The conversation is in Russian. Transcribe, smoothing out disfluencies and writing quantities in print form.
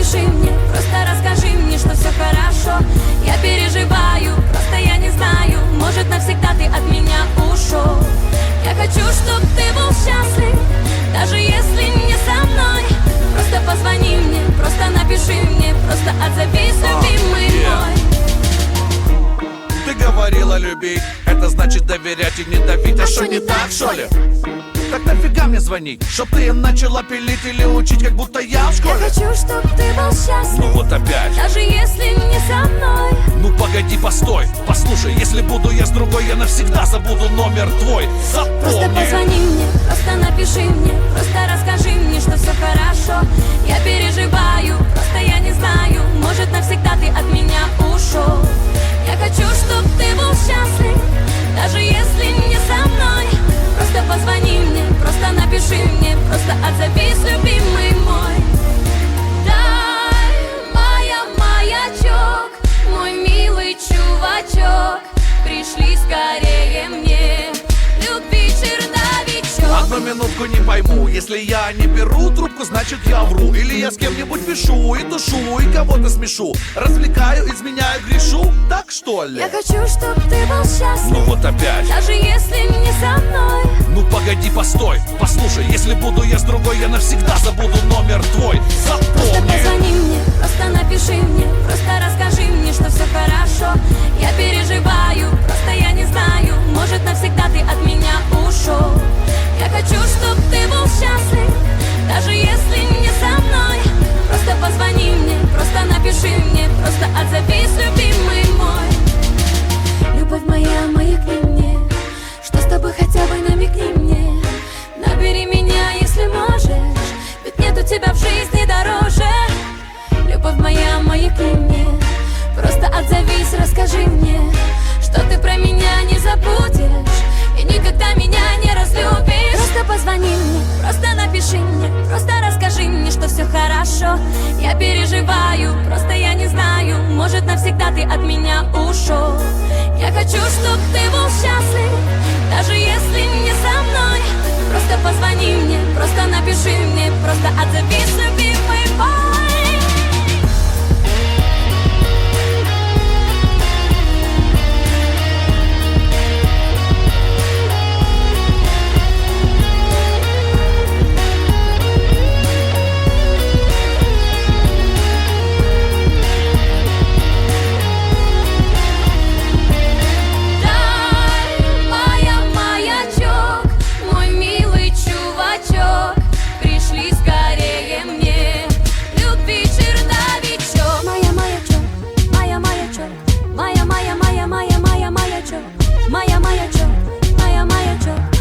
напиши мне, просто расскажи мне, что все хорошо. Я переживаю, просто я не знаю, может навсегда ты от меня ушел. Я хочу, чтоб ты был счастлив, даже если не со мной. Просто позвони мне, просто напиши мне, просто отзовись, любимый мой. Ты говорила любить, это значит доверять и не давить. А что не так, что ли? Так нафига мне звонить? Чтоб ты начала пилить или учить, как будто я в школе? Я хочу, чтоб ты был счастлив, ну вот опять, даже если не со мной. Ну погоди, постой, послушай, если буду я с другой, я навсегда забуду номер твой. Запомни. Просто позвони мне, просто напиши мне, просто расскажи мне, что все хорошо. Я переживаю, просто я не знаю, может навсегда ты от меня ушел. Я хочу, чтоб ты был счастлив, даже если не со мной. Просто позвони мне, просто напиши мне, просто отзовись, любимый мой. Дай моя маячок, мой милый чувачок, пришли скорее мне, любви черновичок. Одну минутку не пойму, если я не беру трубку, значит я вру. Или я с кем-нибудь пишу и тушу, и кого-то смешу, развлекаю, изменяю, грешу, так что ли? Я хочу, чтоб ты был счастлив, ну вот опять, даже если не со мной. Ну погоди, постой, послушай, если буду я с другой, я навсегда забуду номер твой. Просто Запомни. позвони мне, просто напиши мне, просто расскажи мне, что все хорошо. Я переживаю, просто я не знаю, может навсегда ты от меня ушел. Я хочу, чтоб ты был счастлив, даже если не со мной. Просто позвони мне, просто напиши мне, просто отзовись, любимый мой. Любовь моя, маякни мне, что с тобой хотя бы намекни мне. Набери меня, если можешь, ведь нету тебя в жизни дороже. Любовь моя, маякни мне, просто отзовись, расскажи мне, что ты про меня не забудешь и никогда меня не разлюбишь. Просто позвони мне, просто напиши мне, просто расскажи мне, что все хорошо. Я переживаю, просто я не знаю, может навсегда ты от меня ушел. Я хочу, чтоб ты был счастлив, даже если не со мной. Просто позвони мне, просто напиши мне, просто отзовись, любимый мой.